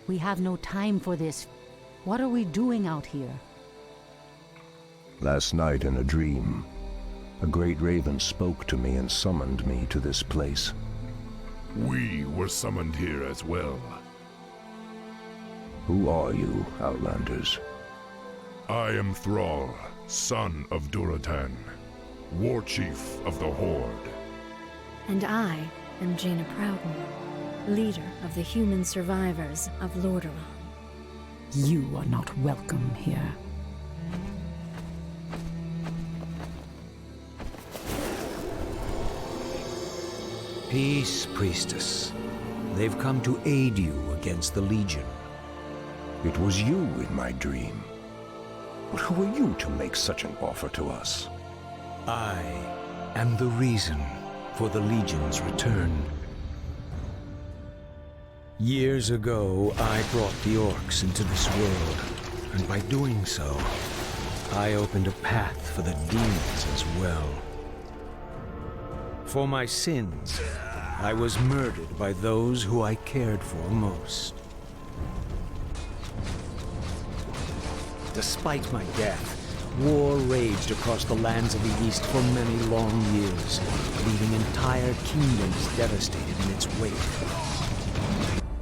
We have no time for this. What are we doing out here? Last night in a dream, a great raven spoke to me and summoned me to this place. We were summoned here as well. Who are you, Outlanders? I am Thrall, son of Durotan, war chief of the Horde. And I am Jaina Proudman, leader of the human survivors of Lordaeron. You are not welcome here. Peace, priestess. They've come to aid you against the Legion. It was you in my dream. But who are you to make such an offer to us? I am the reason for the Legion's return. Years ago, I brought the orcs into this world, and by doing so, I opened a path for the demons as well. For my sins, I was murdered by those who I cared for most. Despite my death, war raged across the lands of the East for many long years, leaving entire kingdoms devastated in its wake.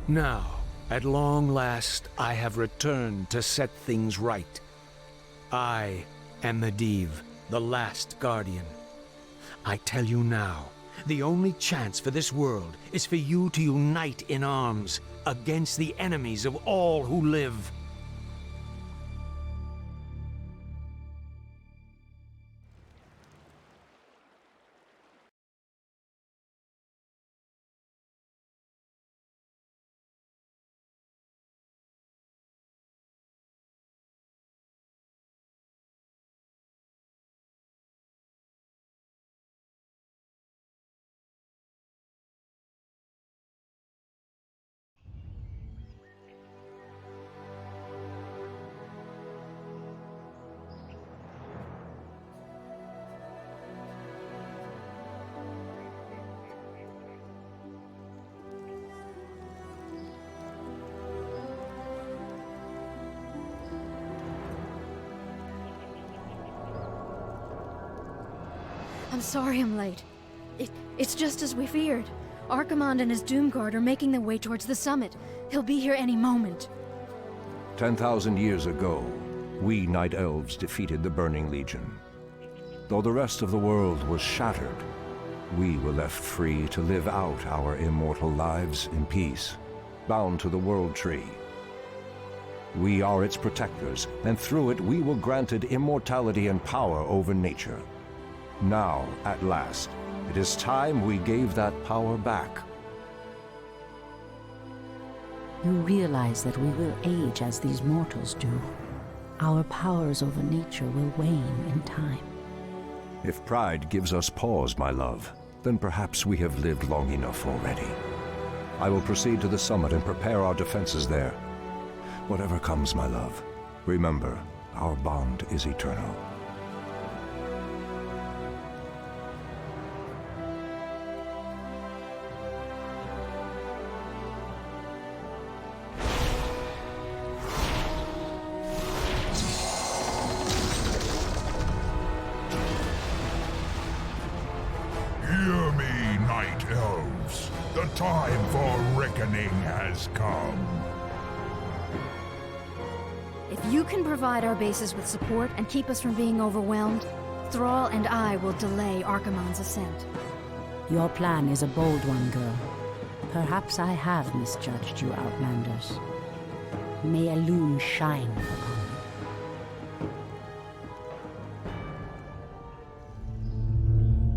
Now, at long last, I have returned to set things right. I am Medivh, the last guardian. I tell you now, the only chance for this world is for you to unite in arms against the enemies of all who live. I'm sorry I'm late. It's just as we feared. Archimonde and his Doomguard are making their way towards the summit. He'll be here any moment. 10,000 years ago, we Night Elves defeated the Burning Legion. Though the rest of the world was shattered, we were left free to live out our immortal lives in peace, bound to the World Tree. We are its protectors, and through it we were granted immortality and power over nature. Now, at last, it is time we gave that power back. You realize that we will age as these mortals do. Our powers over nature will wane in time. If pride gives us pause, my love, then perhaps we have lived long enough already. I will proceed to the summit and prepare our defenses there. Whatever comes, my love, remember, our bond is eternal. Hear me, Night Elves. The time for reckoning has come. If you can provide our bases with support and keep us from being overwhelmed, Thrall and I will delay Archimonde's ascent. Your plan is a bold one, girl. Perhaps I have misjudged you, Outlanders. May Elune shine upon you.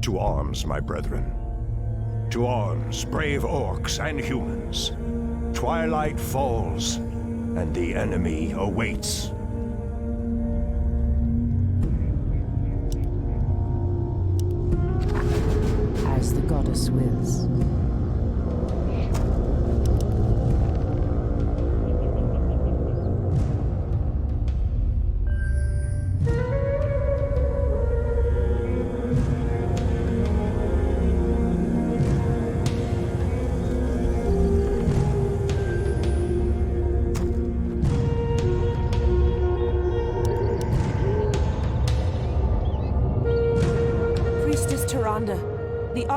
To arms, my brethren. To arms, brave orcs and humans. Twilight falls, and the enemy awaits. As the goddess wills.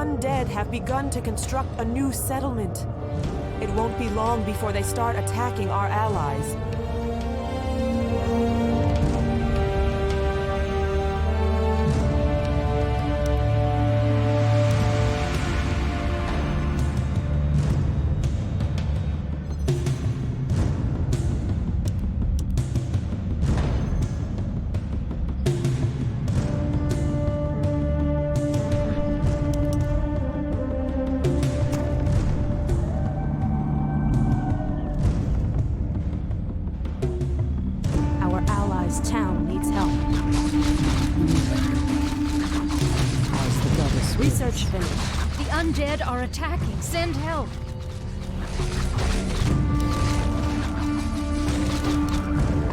undead have begun to construct a new settlement. It won't be long before they start attacking our allies. Town needs help. As the goddess Research finished. The undead are attacking. Send help.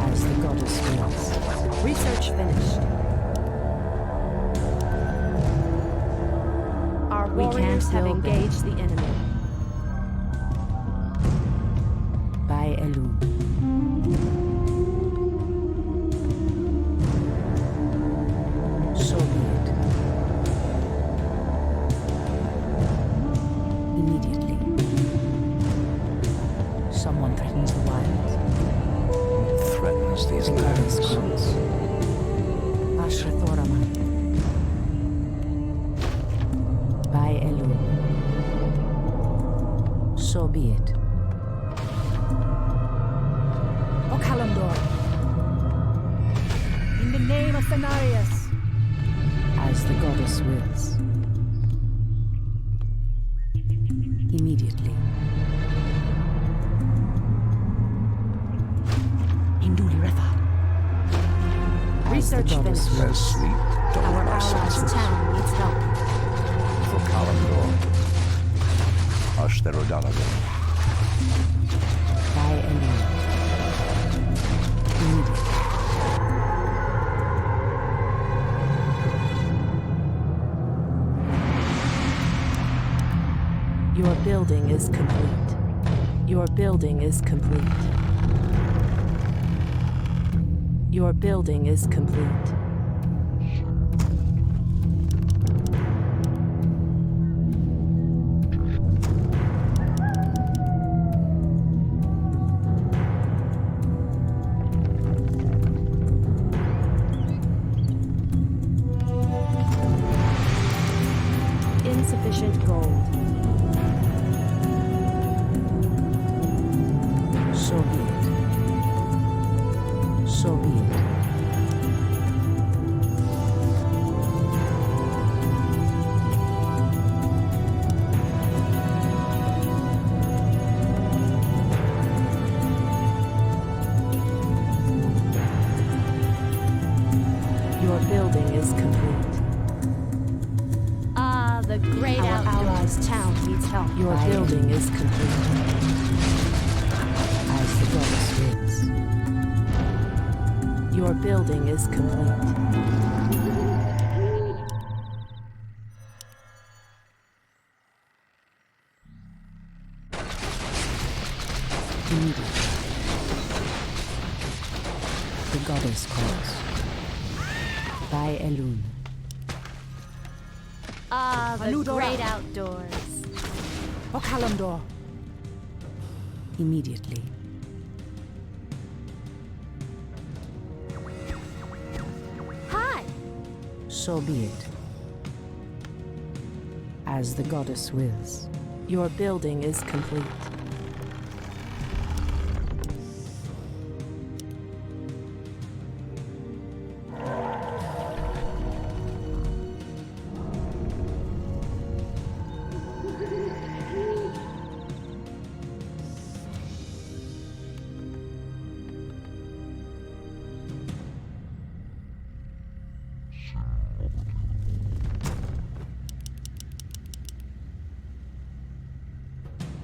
As the goddess wills. Research finished. Our warriors have engaged the enemy. By Elum. So be it. Immediately. Someone threatens the wilds. Threatens these The goddess lands. calls. Ashrathorama. By Elum. So be it. Okalandor. In the name of Thanarius. As the goddess wills. Immediately. Induli Retha. Research finished. As sleep dulled Our my allies' senses. town needs help. For Kalimdor. Ashtherodalagon. By Elum. Immediately. Your building is complete. Your building is complete. Your building is complete. Insufficient gold. So be it. So be it. Your building is complete. Ah, the great Our allies' town needs help. Your building is complete. As the goddess wills. Your building is complete. Immediately. The goddess calls. By Elun. Ah, the Aludora. great outdoors. Okalandor. Immediately. Hi. So be it. As the goddess wills. Your building is complete.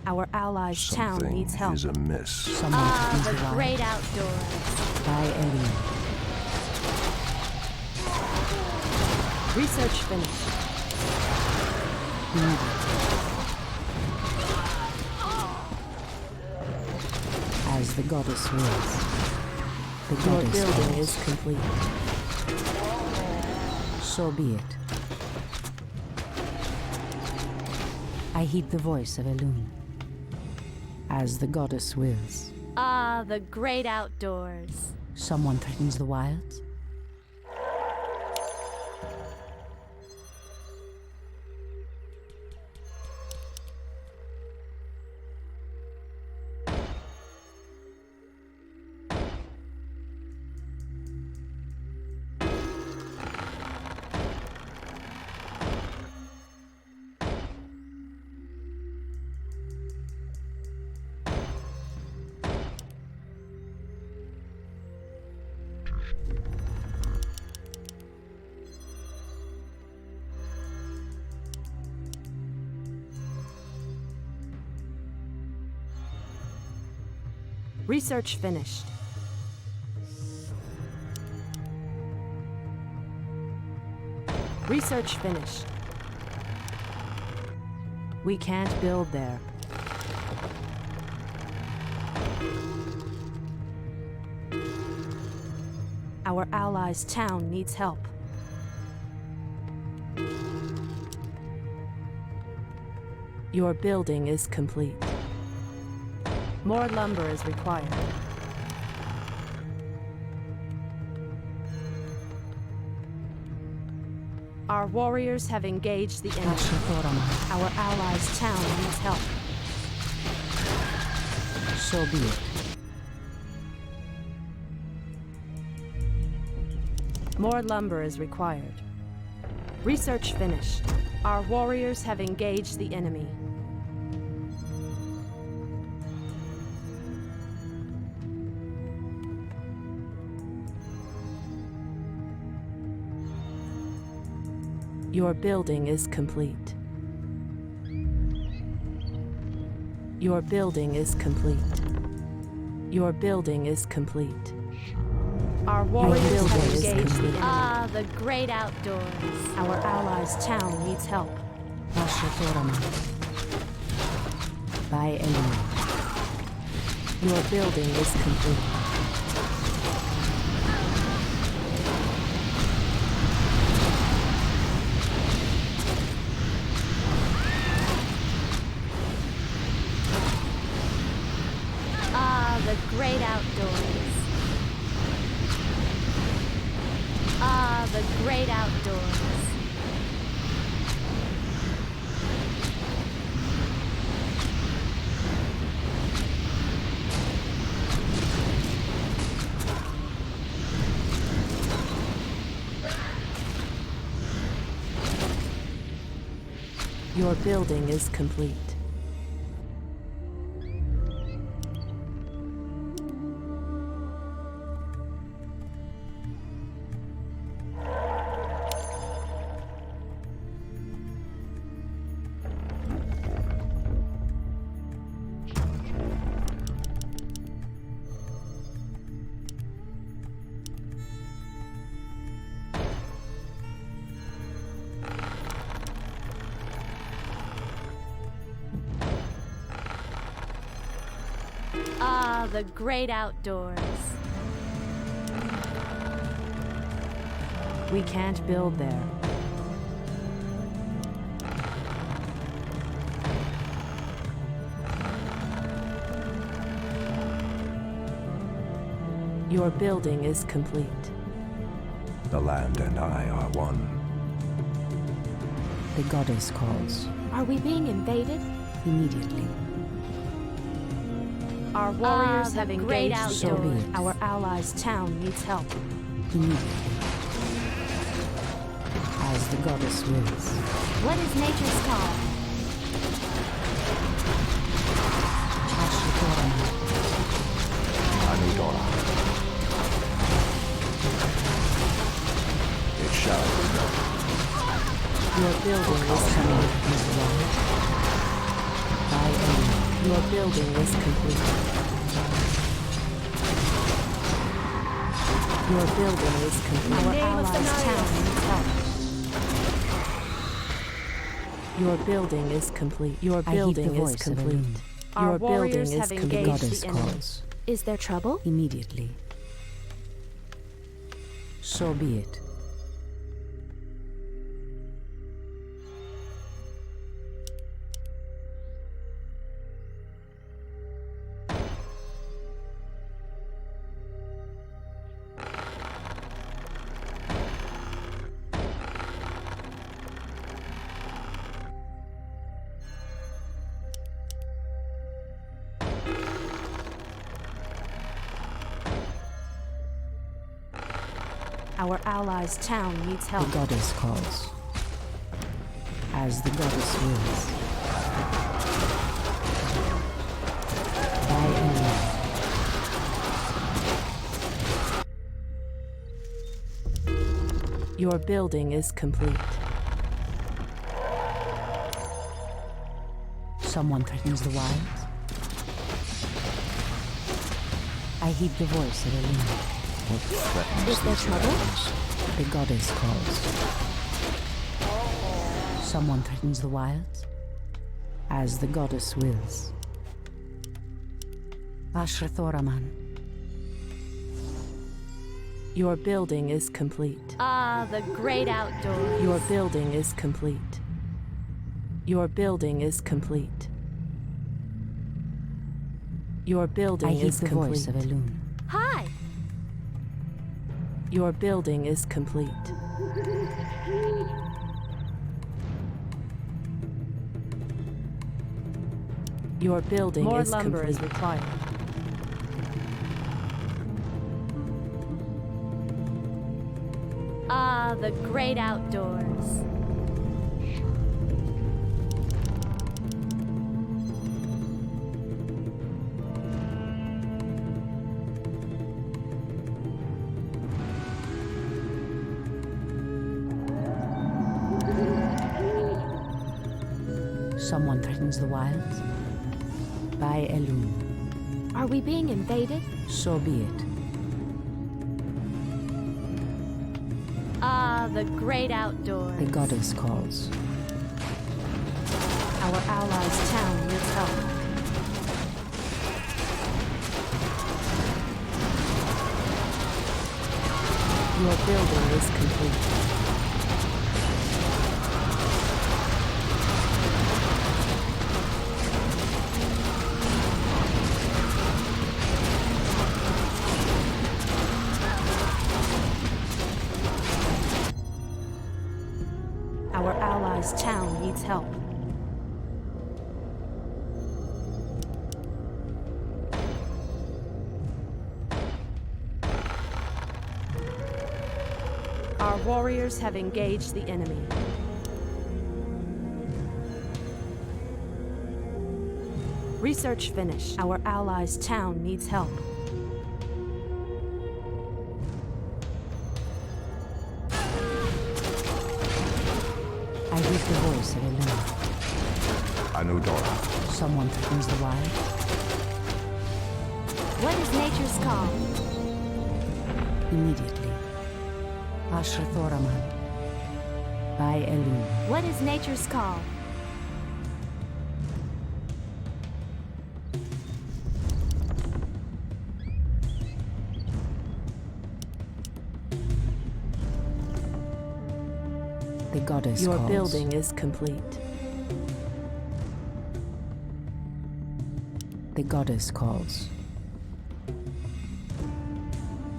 Our allies' town Something needs help. is amiss. Someone Ah, to the be alive. great outdoors. By Elun. Research finished. Immediately. As the goddess wills. The Your goddess building calls. is complete. So be it. I heed the voice of Elune. As the goddess wills. Ah, the great outdoors. Someone threatens the wilds? Research finished. Research finished. We can't build there. Our allies' town needs help. Your building is complete. More lumber is required. Our warriors have engaged the enemy. Our allies' town needs help. So be it. More lumber is required. Research finished. Our warriors have engaged the enemy. Your building is complete. Your building is complete. Your building is complete. Our warriors have engaged the enemy. Ah, the great outdoors. Our allies' town needs help. By enemy. Your building is complete. Ah, the great outdoors. Ah, the great outdoors. Your building is complete. Ah, the great outdoors. We can't build there. Your building is complete. The land and I are one. The goddess calls. Are we being invaded? Immediately. Our warriors the have great engaged the outdoors. enemy. Our allies' town needs help. Immediately. As the goddess wills. What is nature's call? Anudora. It shall be done. Your building is coming. By enemy. Your building is complete. Your building is complete. Our allies' town needs help. Your building is complete. Your building is complete. Your building is complete. The goddess calls. Is there trouble? Immediately. So be it. Our allies' town needs help. The goddess calls. As the goddess wills. By Elune. Your building is complete. Someone threatens the wilds. I heed the voice of Elune. What threatens Is there these trouble? lands? The goddess calls. Someone threatens the wilds. As the goddess wills. Ashrathoraman. Your building is complete. Ah, the great outdoors. Your building is complete. Your building is complete. Your building I heed is the complete. voice of Elune. Hi! Your building is complete. Your building More is lumber complete. is required. Ah, the great outdoors. Someone threatens the wilds. By Elune. Are we being invaded? So be it. Ah, the great outdoors. The goddess calls. Our allies' town needs help. Your building is complete. Our allies' town needs help. Our warriors have engaged the enemy. Research finished. Our allies' town needs help. I heed the voice of Elune. Anudora. Someone threatens the wild. What is nature's call? Immediately. Ashrathoraman. By Elune. What is nature's call? The goddess Your calls. building is complete. The goddess calls.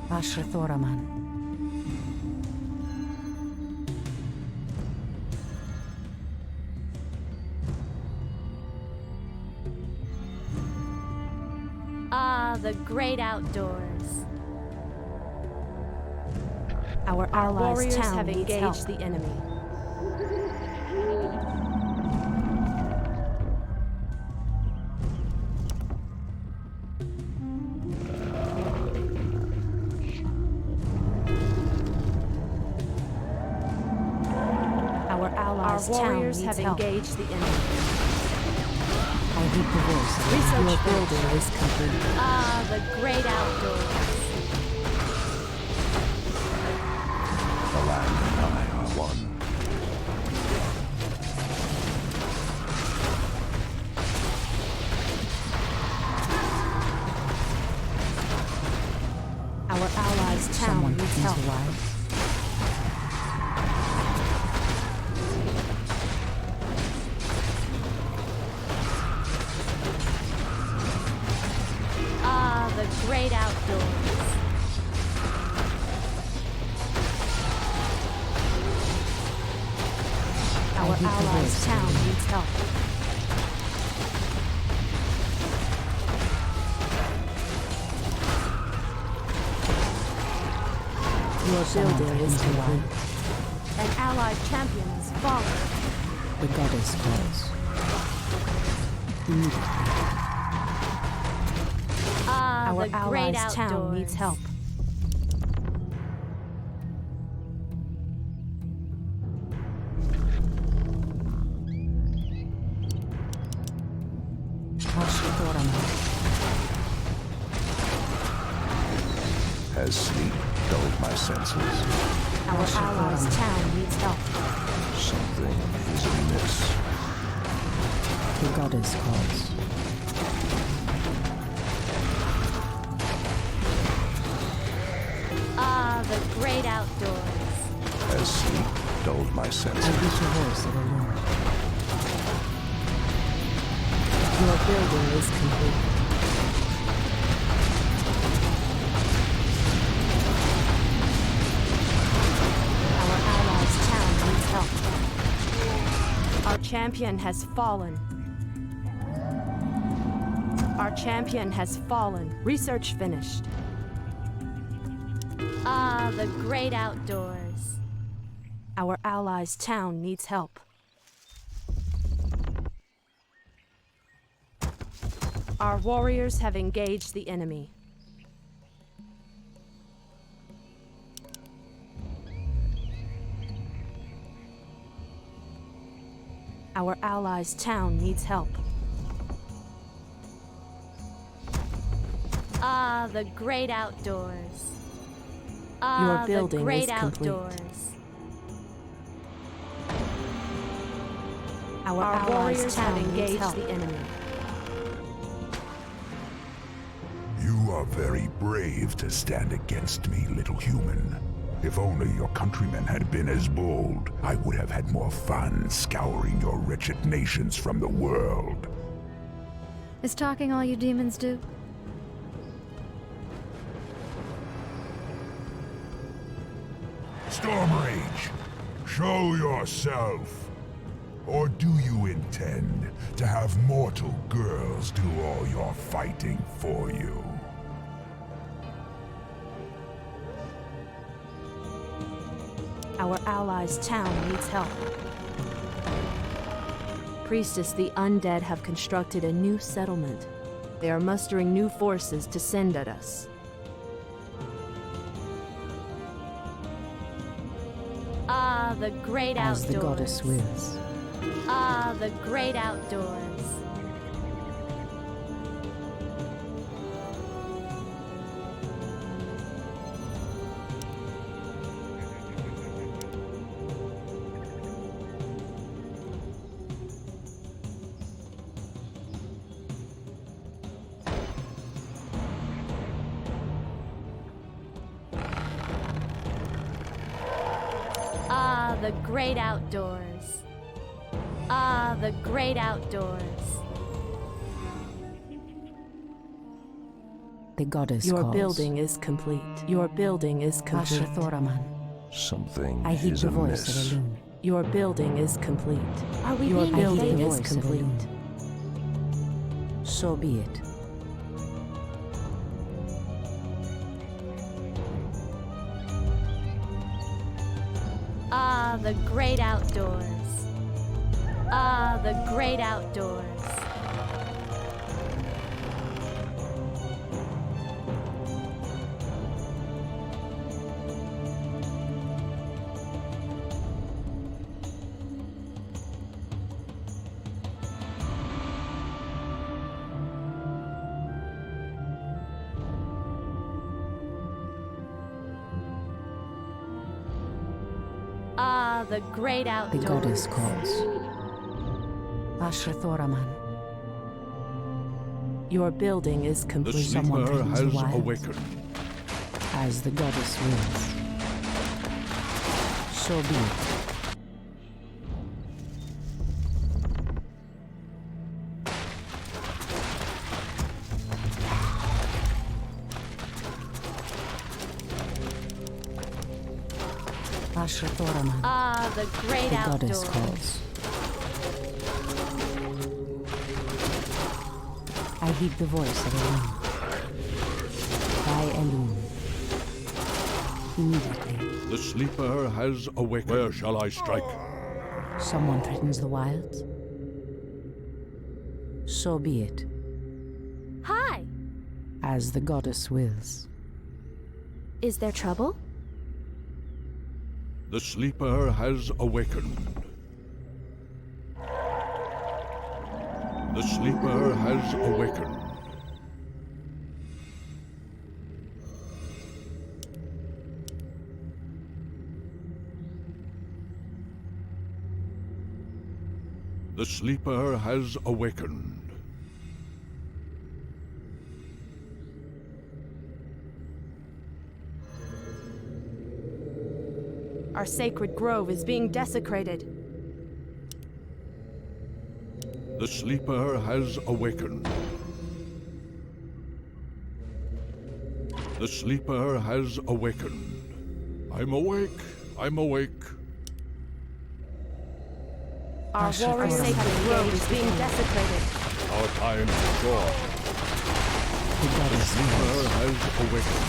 Ashrathoraman. Ah, the great outdoors. Our allies' warriors town have needs engaged help. the enemy. Our allies' Our town warriors needs have help. engaged the enemy. I heed the voice of Elune. Your Research building is complete. Ah, the great outdoors. The land and I are one. Our allies' town Someone needs threatens help. the wilds. Ah, the great outdoors. Our heed the allies' voice of town Elune. needs help. Your building is complete. An allied champion has fallen. The goddess calls. Immediately. Ah, Our the great allies' town outdoors. needs help. Has sleep dulled my senses? Our allies' town needs help. Something is amiss. The goddess calls. Ah, the great outdoors. Has sleep dulled my I senses? hear the voice of a loon. Your building is complete. Our allies' town needs help. Our champion has fallen. Our champion has fallen. Research finished. Ah, the great outdoors. Our allies' town needs help. Our warriors have engaged the enemy. Our allies' town needs help. Ah, the great outdoors. Ah, Your building the great is complete. outdoors. Our allies' warriors town have needs engaged help. the enemy. You are very brave to stand against me, little human. If only your countrymen had been as bold, I would have had more fun scouring your wretched nations from the world. Is talking all you demons do? Stormrage, show yourself. Or do you intend to have mortal girls do all your fighting for you? Our allies' town needs help. Priestess, the undead have constructed a new settlement. They are mustering new forces to send at us. Ah, the great As outdoors. the goddess wills. Ah, the great outdoors. Ah, the great outdoors. Ah, the great outdoors. The goddess Your calls. building is complete. Your building is complete. Ashrathoraman. Something I heed is the voice amiss. of a loon. Your building is complete. Are we Your being I heed the building invaded? is voice of a complete. loon. So be it. Ah, the great outdoors. Ah, the great outdoors. Ah, the great The outdoors. goddess calls. Ashrathoraman. Your building is The complete. Someone sleeper cleans the has wilds. awakened. As the goddess wills. So be it. Ashrathoraman. Ah, the great The goddess outdoors. calls. I heed the voice of Elun. By Elun. Immediately. The sleeper has awakened. Where shall I strike? Someone threatens the wilds? So be it, Hi! as the goddess wills. Is there trouble? The sleeper has awakened. The sleeper has awakened. The sleeper has awakened. Our sacred grove is being desecrated. The sleeper has awakened. The sleeper has awakened. I'm awake. I'm awake. Our warrior's sacred grove is being desecrated. Our time is short. The sleeper has awakened.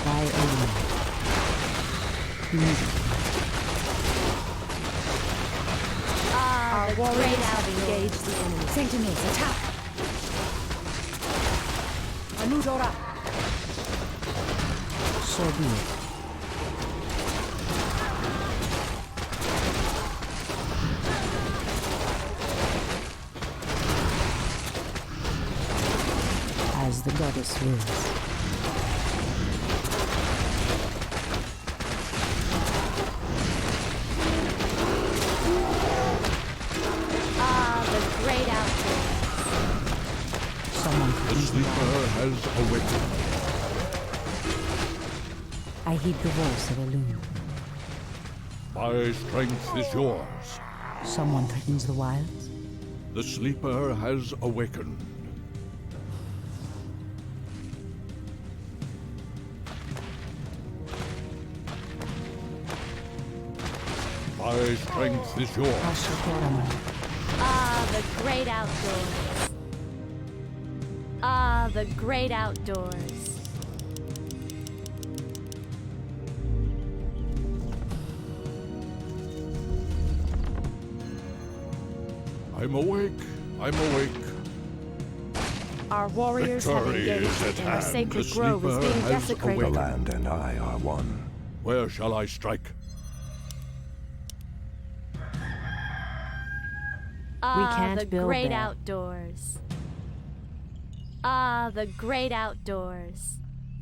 By Odin. Our warriors have engaged the enemy. Sentinels, attack! Anudora! So be it. As the goddess wills. Great outdoors. Someone The sleeper has awakened. I heed the voice of a loon. My strength is yours. Someone threatens the wilds? The sleeper has awakened. My strength is yours. The great outdoors. The great outdoors. I'm awake. I'm awake. Our warriors have Victory is engaged, at and our hand. sacred The grove is sleeper being has desecrated. awakened. The land and I are one. Where shall I strike? can't the build great there. outdoors. The great outdoors.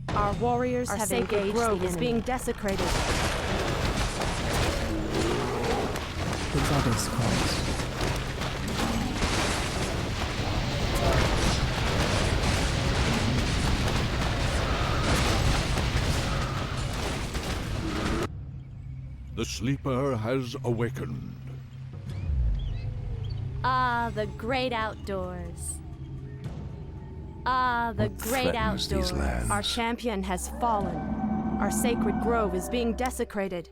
Our warriors Our have sacred engaged grove the is enemy. being desecrated. The goddess calls. The sleeper has awakened. The great outdoors. The What great threatens these outdoors. lands? Our champion has fallen. Our sacred grove is being desecrated.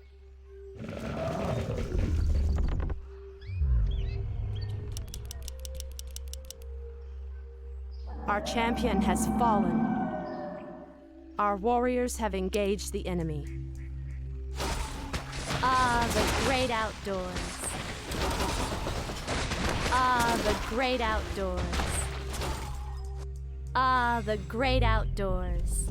Our champion has fallen. Our warriors have engaged the enemy. The great outdoors. The great outdoors. The great outdoors.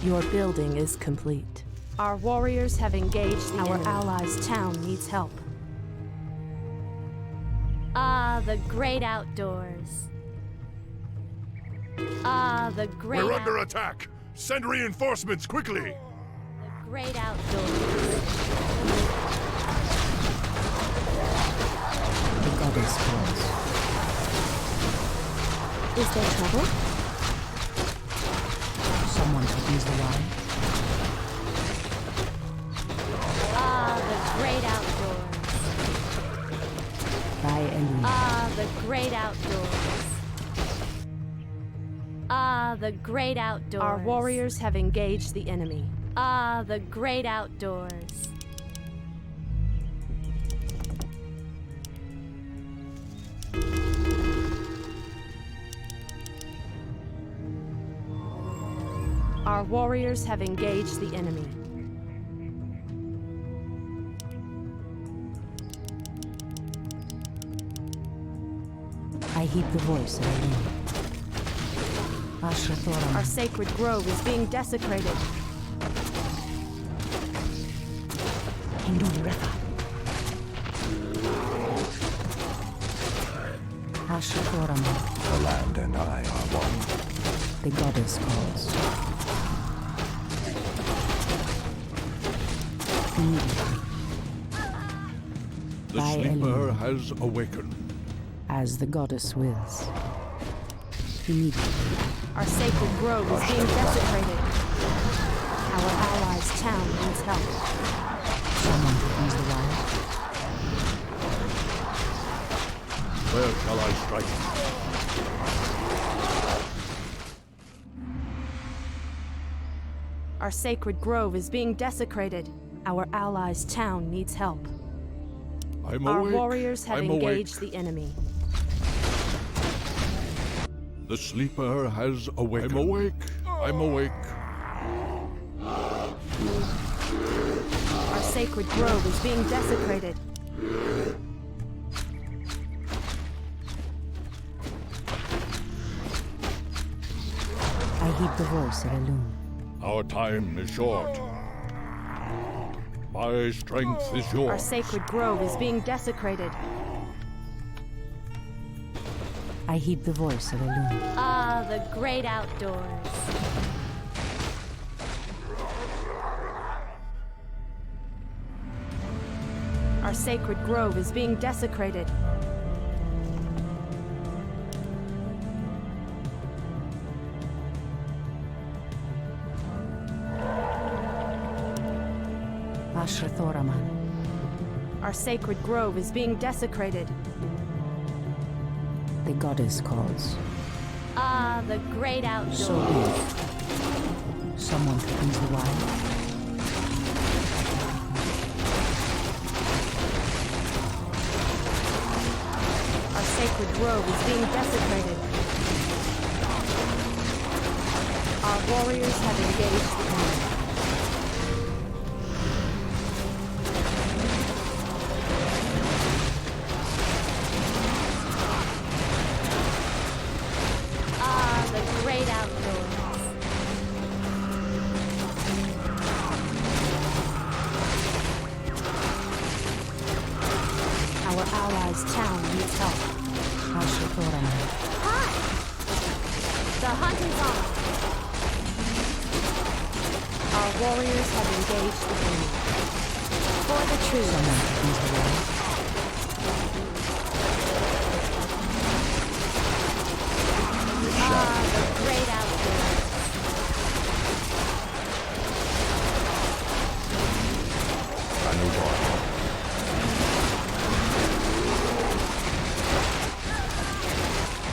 Your building is complete. Our warriors have engaged the enemy. Our allies' town needs help. The great outdoors. The great We're under attack! Send reinforcements quickly! The great outdoors. The goddess calls. Is there trouble? Someone threatens the wild. The great outdoors. By Elune. The great outdoors. The great outdoors. Our warriors have engaged the enemy. The great outdoors. Our warriors have engaged the enemy. I heed the voice of Elune. Ashrathoram. Our sacred grove is being desecrated. Ashrathoram. The land and I are one. The goddess calls. Immediately. The By sleeper Elune. has awakened. As the goddess wills. Immediately. Our sacred grove is being desecrated. Our allies' town needs help. Someone opens the wild. Where shall I strike? Our sacred grove is being desecrated. Our allies' town needs help. I'm Our awake. warriors have I'm engaged awake. the enemy. The sleeper has awakened. I'm awake. I'm awake. Our sacred grove is being desecrated. I heed the voice of Elune. Our time is short. My strength is Our yours. sacred grove is being desecrated. I heed the voice of Elune. Ah, the great outdoors. Our sacred grove is being desecrated. Ashrathoraman. Our sacred grove is being desecrated. The goddess calls. Ah, the great outdoors. So be it. Someone opens the wild. Our sacred grove is being desecrated. Our warriors have engaged the enemy. Ah, the great outdoors. Our allies' town needs help. Ashrathoraman. Hi! The hunt is on. Our warriors have engaged the enemy. For the truth. Someone opens the wild. Ah, the great outdoors.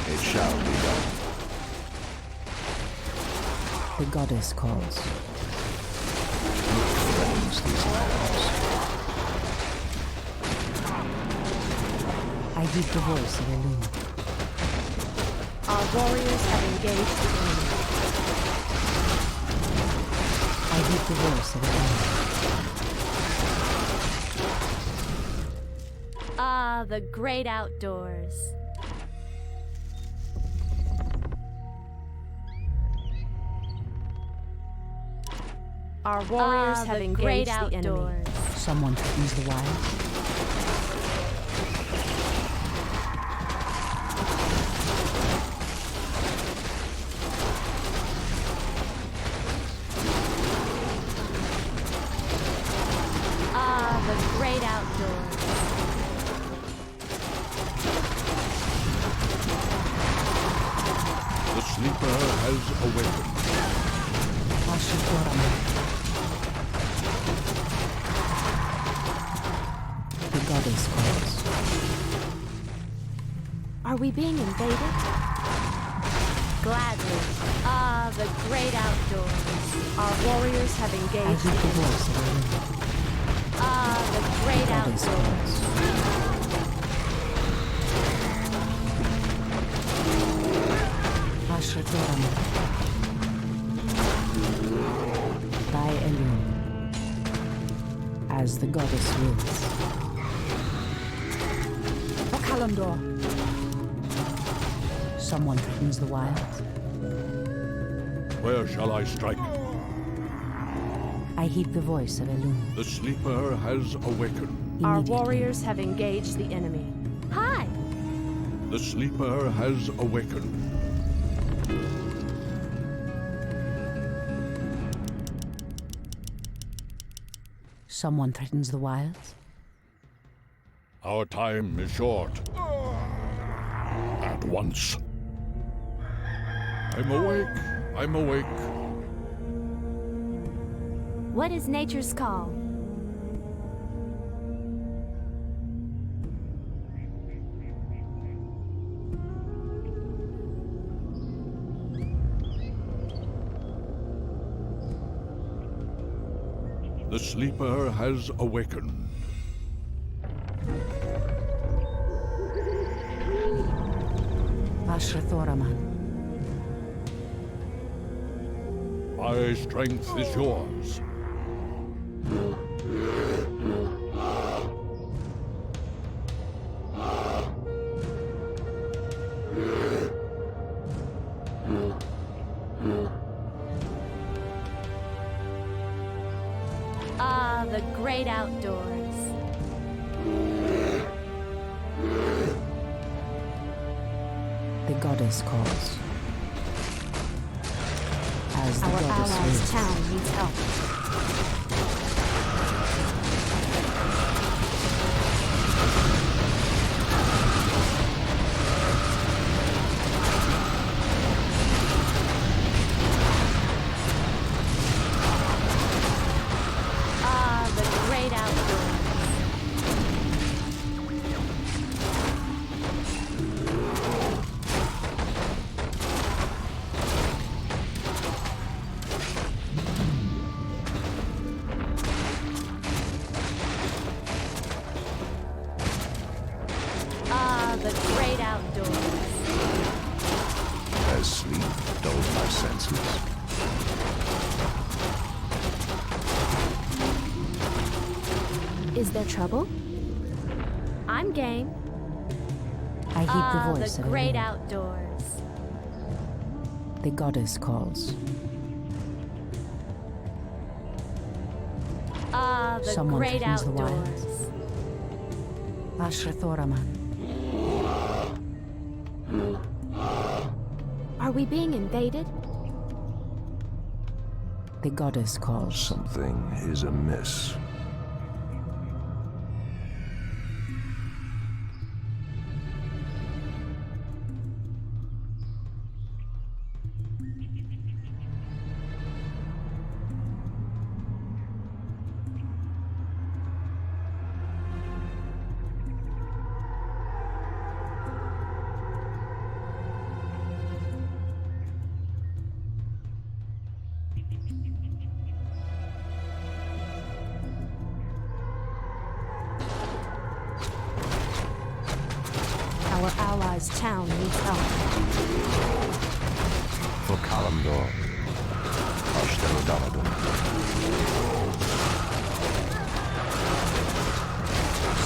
It shall be done. The goddess calls. Threatens these lands. I heed the voice of Elune. Our warriors have engaged the enemy. I heed the voice of Elune. Ah, the great outdoors. Our warriors Ah, have the engaged great the enemy. outdoors. Someone opens the wild. Ah, the great outdoors. The sleeper has awakened. Ashrathoraman. The goddess calls. Are we being invaded? Gladly. Ah, the great outdoors. Our warriors have I engaged heed the the enemy. voice of Elune. Ah, the great Goddess outdoors. calls. Ashrathoraman. As the goddess wills. For Kalimdor. Someone threatens the wilds. Where shall I strike? I heed the voice of Elune. The sleeper has awakened. Our Immediately. warriors have engaged the enemy. Hi! The sleeper has awakened. Someone threatens the wilds. Our time is short. At once. I'm awake. I'm awake. What is nature's call? The sleeper has awakened. Ashrathoraman. My strength is yours. Ah, the great outdoors. The goddess calls. As the Our goddess allies' wills. town needs help. Ah, the great outdoors. Ah, the great outdoors. As sleep dulls my senses. Is there trouble? I'm game. I heed Ah, the voice the of great Elune. outdoors. The goddess calls. Ah, the Someone great threatens the outdoors. Ashrathoraman. Are we being invaded? The goddess calls. Something is amiss. Our allies' town needs help. For Kalimdor. Ashtelodonadon.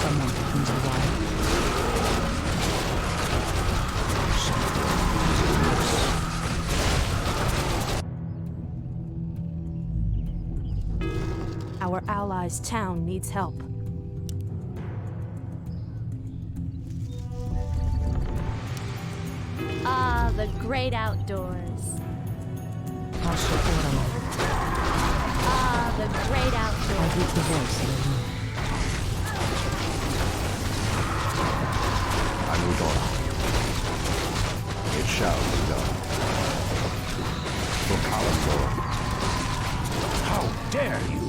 Someone threatens the wild. Our allies' town needs help. Ah, the great outdoors. Ashrathoraman. Ah, the great I outdoors. heed the voice of Elune. Anudora. It shall be done. For Kalimdor. How dare you!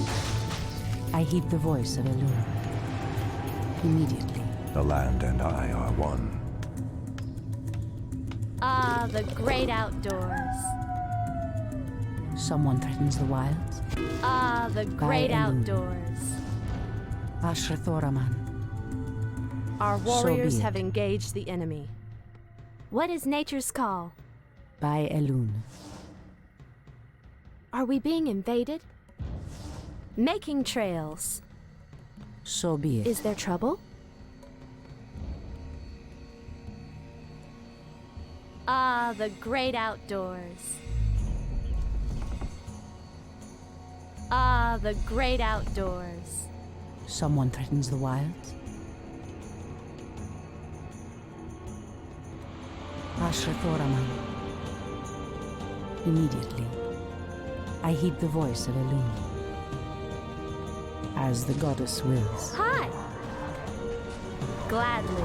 I heed the voice of Elune. Immediately. The land and I are one. Ah, the great outdoors. Someone threatens the wilds. Ah, the great Elune. outdoors. Ashrathoraman. Our warriors it. have engaged the enemy. What is nature's call? By Elune. Are we being invaded? Making trails. So be it. Is there trouble? Ah, the great outdoors. Ah, the great outdoors. Someone threatens the wilds? Ashrathoraman. Immediately, I heed the voice of Elune. As the goddess wills. Hi! Gladly.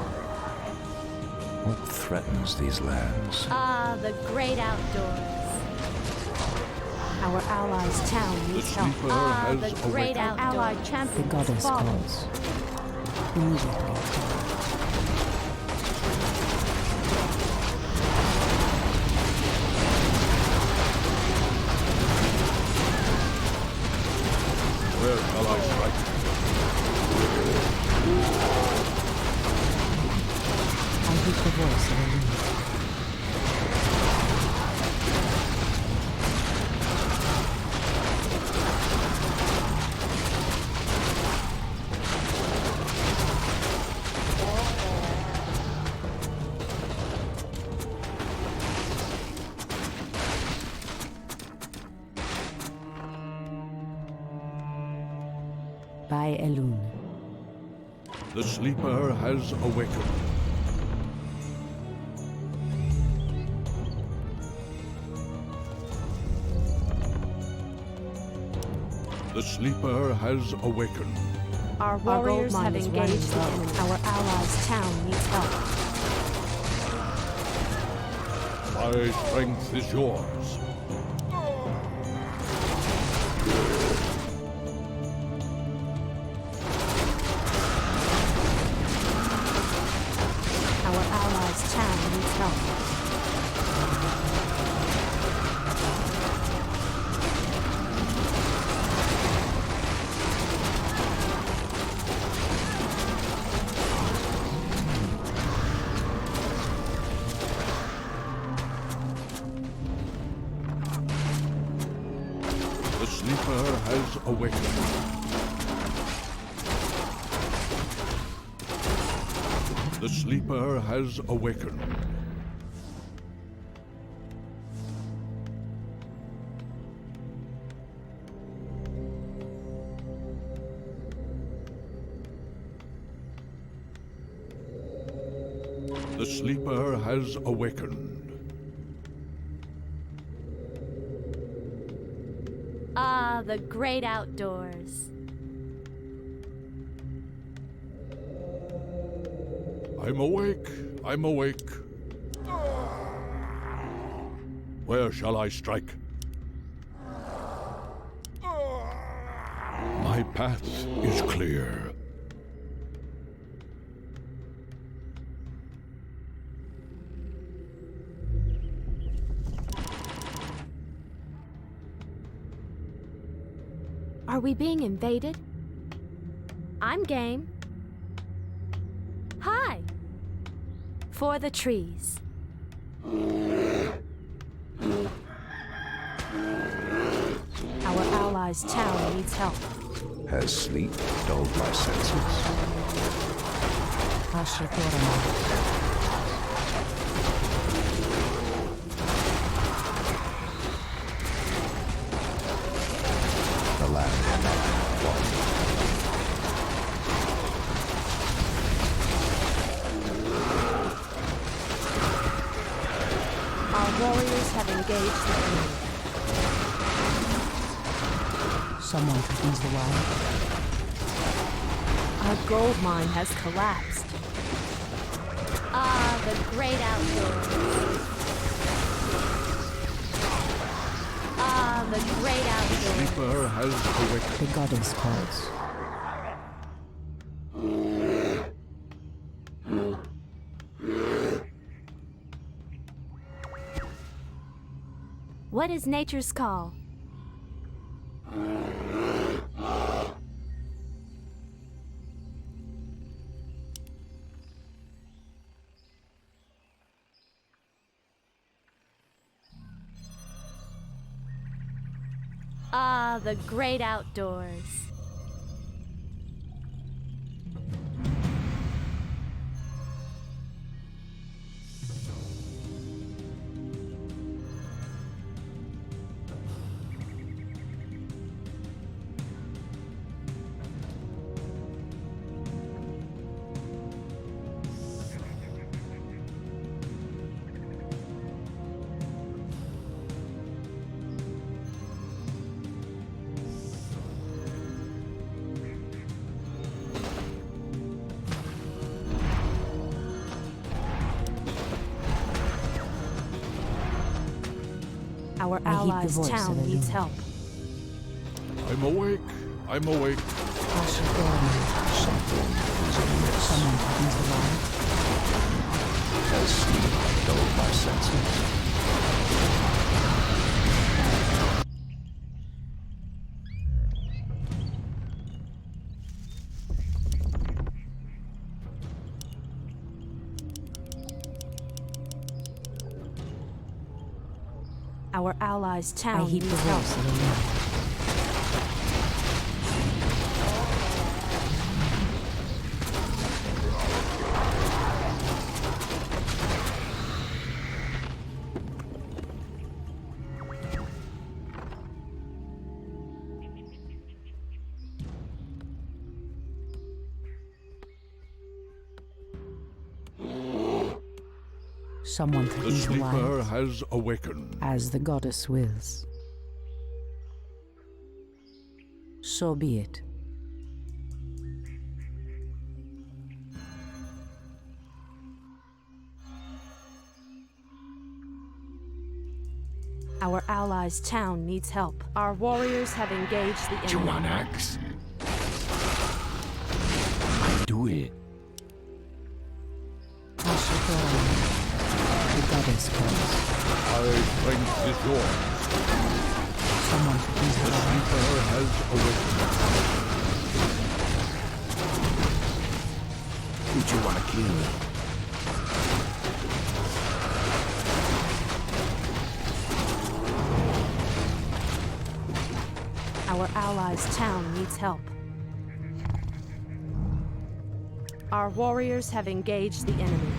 What threatens these lands? Ah, the great outdoors. Our allies' town The needs help. sleeper Ah, has the great awakened. An allied outdoors. The champion goddess has fallen. calls. Immediately. Where shall I strike? I heed the voice of Elune. By Elune. The sleeper has awakened. The sleeper has awakened. Our gold warriors mine have is engaged running the low. enemy. Our allies' town needs help. My strength is yours. Our allies' town needs help. The sleeper has awakened. The sleeper has awakened. The sleeper has awakened. Ah, the great outdoors. I'm awake. I'm awake. Where shall I strike? My path is clear. Are we being invaded? I'm game. Hi! For the trees. Our allies' town needs help. Has sleep dulled my senses? Ashrathoraman. The land cannot walk. Our warriors have engaged the enemy. Someone threatens the wild. Our gold mine has collapsed. Ah, the great outdoors. Ah, the great outdoors. Sleeper has awakened. The goddess calls. What is nature's call? Ah, the great outdoors. Our I heed the allies' voice of town Elune. needs help. I'm awake. I'm awake. Something is amiss. Someone threatens the light. As sleep dulled my senses. Our allies' I town heed needs the help. voice of Elune. Someone The threatens the sleeper light. has awakened. As the goddess wills. So be it. Our allies' town needs help. Our warriors have engaged the enemy. You want axe? I do it. The goddess calls. My strength is yours. Someone threatens the The light. sleeper has awakened. Who'd you want to kill? Our allies' town needs help. Our warriors have engaged the enemy.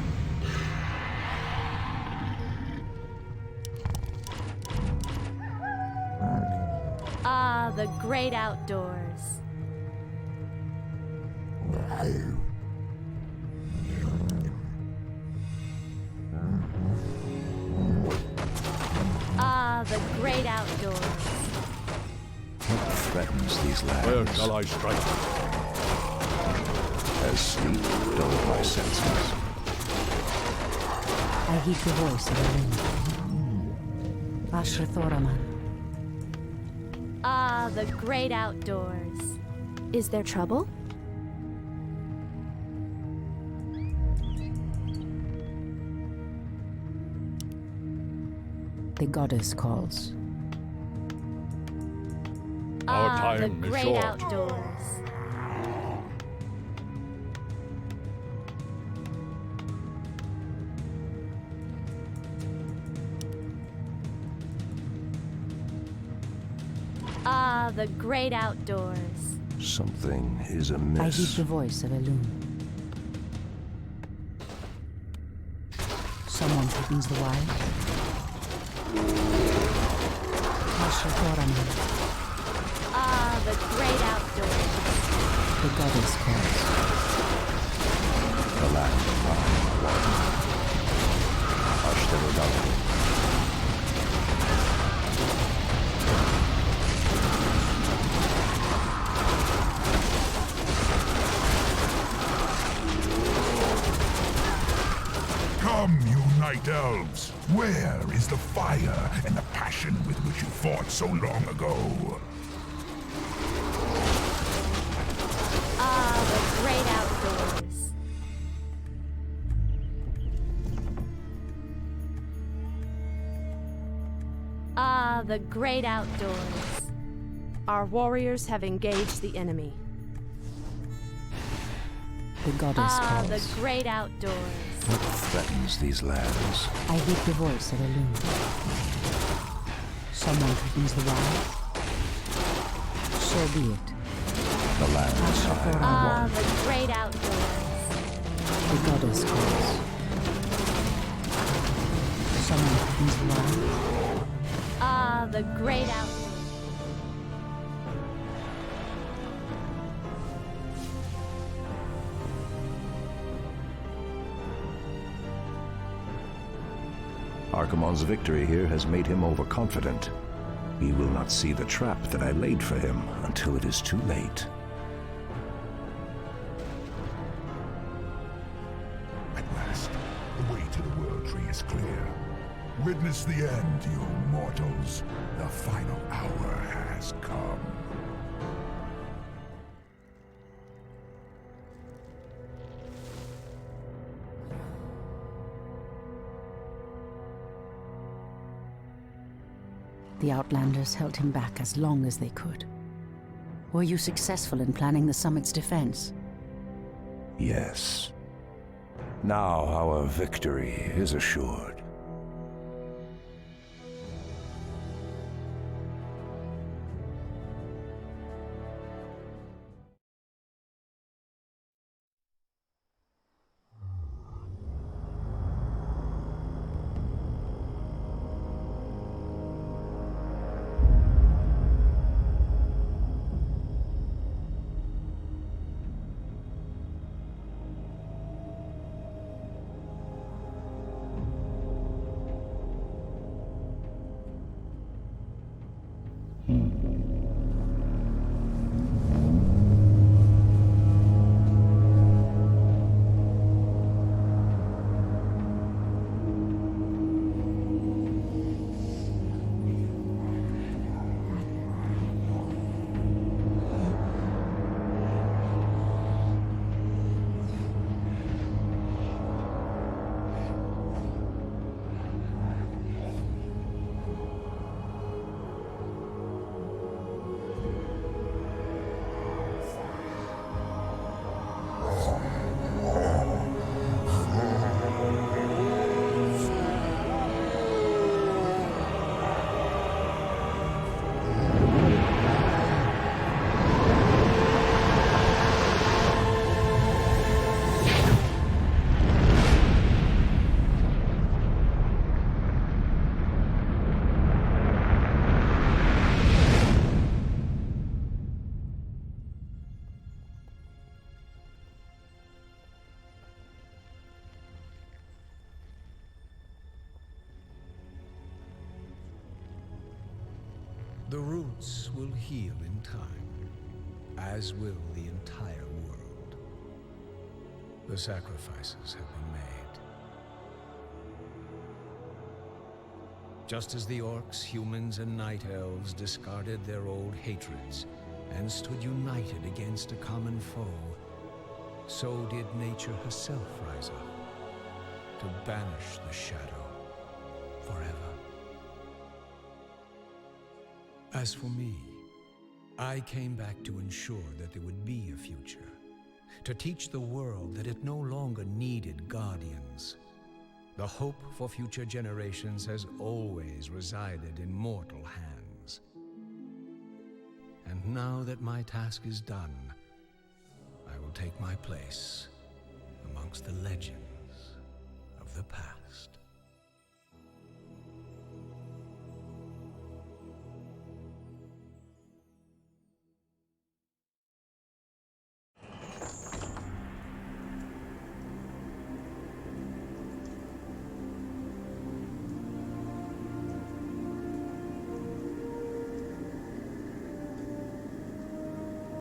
Ah, the great outdoors. Ah, the great outdoors. What threatens these Where lands? shall I strike? As sleep dulled my senses. I heed the voice of Elune. Ashrathoraman. Ah, the great outdoors. Is there trouble? The goddess calls. Our Ah, the time is great short. outdoors. Ah, the great outdoors. Something is I heed amiss. the voice of Elune. Someone threatens the wild. Ashrathoraman. Ah, the great outdoors. The goddess calls. The land of water. Ashtarodalki. Come, you night elves! Where is the fire and the passion with which you fought so long ago? Ah, the great outdoors. Ah, the great outdoors. Our warriors have engaged the enemy. The goddess Ah, the calls. great outdoors. What threatens these lands? I heed the voice of Elune. Someone threatens the wild. So be it. The land of Ah, the great outdoors. The goddess calls. Someone threatens the wild. Ah, the great outdoors. Archimonde's victory here has made him overconfident. He will not see the trap that I laid for him until it is too late. At last, the way to the World Tree is clear. Witness the end, you mortals. The final hour has come. The Outlanders held him back as long as they could. Were you successful in planning the summit's defense? Yes. Now our victory is assured. The roots will heal in time, as will the entire world. The sacrifices have been made. Just as the orcs, humans, and night elves discarded their old hatreds and stood united against a common foe, so did nature herself rise up to banish the shadow forever. As for me, I came back to ensure that there would be a future, to teach the world that it no longer needed guardians. The hope for future generations has always resided in mortal hands. And now that my task is done, I will take my place amongst the legends of the past.